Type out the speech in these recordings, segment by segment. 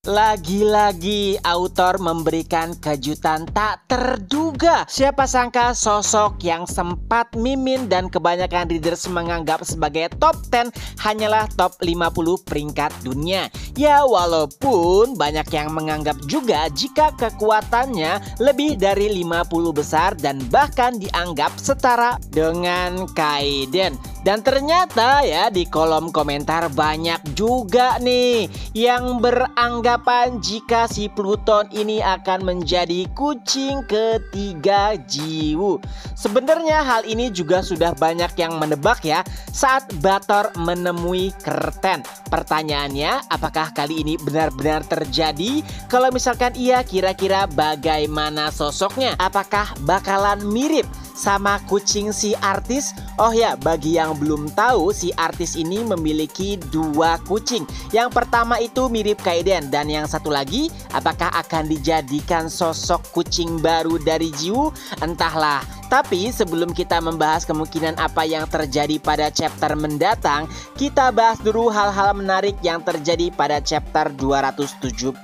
Lagi-lagi autor memberikan kejutan tak terduga. Siapa sangka sosok yang sempat mimin dan kebanyakan readers menganggap sebagai top 10 hanyalah top 50 peringkat dunia. Ya, walaupun banyak yang menganggap juga jika kekuatannya lebih dari 50 besar dan bahkan dianggap setara dengan Kaiden. Dan ternyata ya di kolom komentar banyak juga nih yang beranggapan jika si Pluton ini akan menjadi kucing ketiga Jiwoo. Sebenarnya hal ini juga sudah banyak yang menebak ya saat Bator menemui Kerten. Pertanyaannya, apakah kali ini benar-benar terjadi? Kalau misalkan iya, kira-kira bagaimana sosoknya? Apakah bakalan mirip sama kucing si artis? Oh ya, bagi yang belum tahu, si artis ini memiliki dua kucing. Yang pertama itu mirip Kaiden, dan yang satu lagi apakah akan dijadikan sosok kucing baru dari Jiwoo? Entahlah. Tapi sebelum kita membahas kemungkinan apa yang terjadi pada chapter mendatang, kita bahas dulu hal-hal menarik yang terjadi pada chapter 277.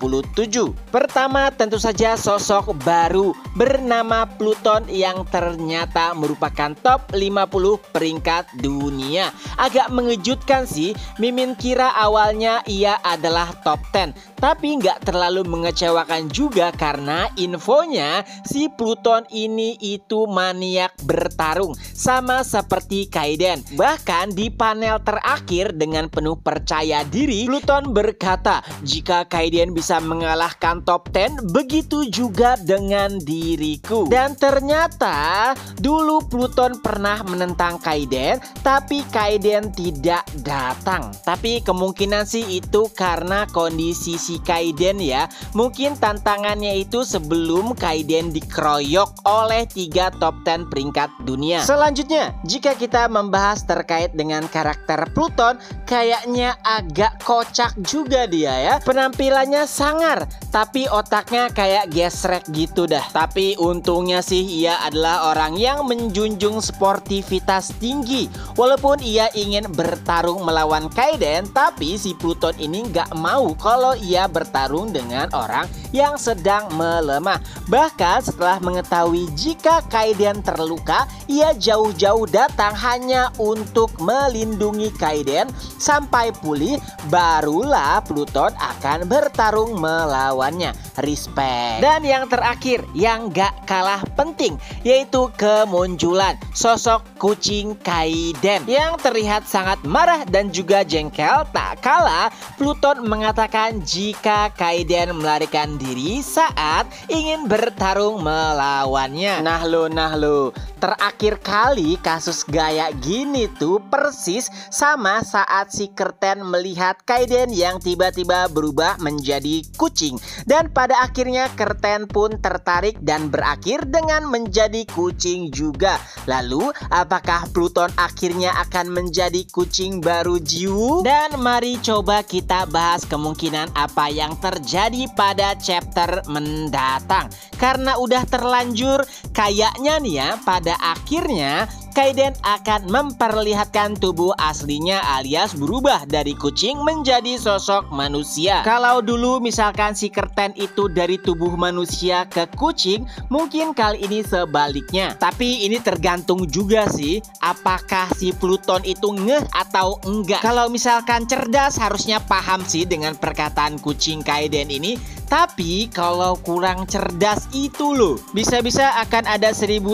Pertama, tentu saja sosok baru bernama Pluton yang ternyata merupakan top 50 peringkat dunia. Agak mengejutkan sih, Mimin kira awalnya ia adalah top 10. Tapi nggak terlalu mengecewakan juga karena infonya si Pluton ini itu maniak bertarung sama seperti Kaiden. Bahkan di panel terakhir dengan penuh percaya diri, Pluton berkata jika Kaiden bisa mengalahkan top 10, begitu juga dengan diriku. Dan ternyata dulu Pluton pernah menentang Kaiden, tapi Kaiden tidak datang. Tapi kemungkinan sih itu karena kondisi si Kaiden ya. Mungkin tantangannya itu sebelum Kaiden dikeroyok oleh 3 top 10 peringkat dunia. Selanjutnya, jika kita membahas terkait dengan karakter Pluton, kayaknya agak kocak juga dia ya. Penampilannya sangar, tapi otaknya kayak gesrek gitu dah. Tapi untungnya sih ia adalah orang yang menjunjung sportivitas tinggi. Walaupun ia ingin bertarung melawan Kaiden, tapi si Pluton ini nggak mau kalau ia bertarung dengan orang yang sedang melemah. Bahkan setelah mengetahui jika Kaiden terluka, ia jauh-jauh datang hanya untuk melindungi Kaiden sampai pulih. Barulah Pluton akan bertarung melawannya. Respect. Dan yang terakhir yang gak kalah penting, yaitu kemunculan sosok kucing Kaiden yang terlihat sangat marah dan juga jengkel. Tak kalah Pluton mengatakan jika Kaiden melarikan diri saat ingin bertarung melawannya. Nah lo, terakhir kali kasus gaya gini tuh persis sama saat si Kerten melihat Kaiden yang tiba-tiba berubah menjadi kucing. Dan pada akhirnya Kerten pun tertarik dan berakhir dengan menjadi kucing juga. Lalu apakah Pluton akhirnya akan menjadi kucing baru Jiwoo? Dan mari coba kita bahas kemungkinan apa yang terjadi pada chapter mendatang. Karena udah terlanjur, kayaknya nih ya pada akhirnya Kaiden akan memperlihatkan tubuh aslinya alias berubah dari kucing menjadi sosok manusia. Kalau dulu misalkan si Kerten itu dari tubuh manusia ke kucing, mungkin kali ini sebaliknya. Tapi ini tergantung juga sih apakah si Pluton itu ngeh atau enggak. Kalau misalkan cerdas harusnya paham sih dengan perkataan kucing Kaiden ini. Tapi kalau kurang cerdas itu loh, bisa-bisa akan ada 1001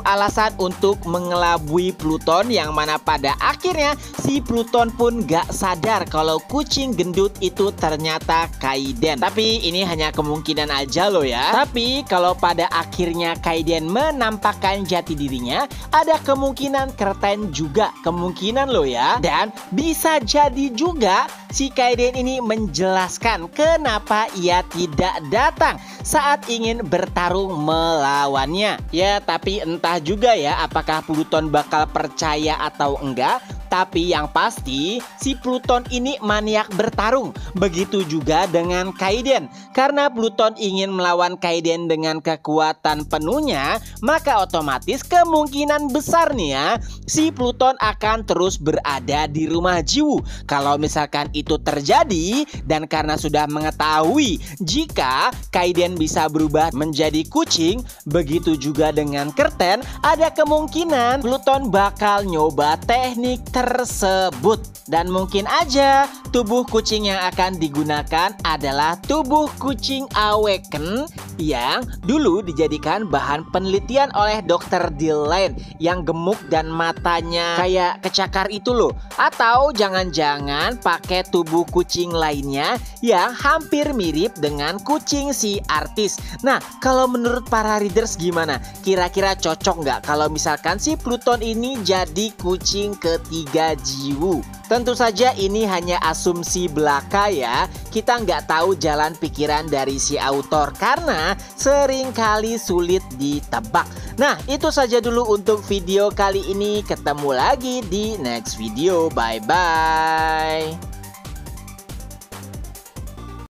alasan untuk mengelabui Pluton, yang mana pada akhirnya si Pluton pun gak sadar kalau kucing gendut itu ternyata Kaiden. Tapi ini hanya kemungkinan aja loh ya. Tapi kalau pada akhirnya Kaiden menampakkan jati dirinya, ada kemungkinan Kerten juga kemungkinan loh ya. Dan bisa jadi juga si Kaiden ini menjelaskan kenapa ia tidak datang saat ingin bertarung melawannya. Ya, tapi entah juga ya apakah Pluton bakal percaya atau enggak. Tapi yang pasti, si Pluton ini maniak bertarung. Begitu juga dengan Kaiden. Karena Pluton ingin melawan Kaiden dengan kekuatan penuhnya, maka otomatis kemungkinan besar nih ya, si Pluton akan terus berada di rumah Jiwoo. Kalau misalkan itu terjadi, dan karena sudah mengetahui jika Kaiden bisa berubah menjadi kucing, begitu juga dengan Curtain, ada kemungkinan Pluton bakal nyoba teknik tersebut. Dan mungkin aja tubuh kucing yang akan digunakan adalah tubuh kucing Awaken yang dulu dijadikan bahan penelitian oleh Dr. Dillane yang gemuk dan matanya kayak kecakar itu loh. Atau jangan-jangan pakai tubuh kucing lainnya yang hampir mirip dengan kucing si artis. Nah, kalau menurut para readers gimana? Kira-kira cocok nggak kalau misalkan si Pluton ini jadi kucing ketiga Jiwoo? Tentu saja ini hanya asumsi belaka ya. Kita nggak tahu jalan pikiran dari si autor karena seringkali sulit ditebak. Nah, itu saja dulu untuk video kali ini. Ketemu lagi di next video. Bye-bye.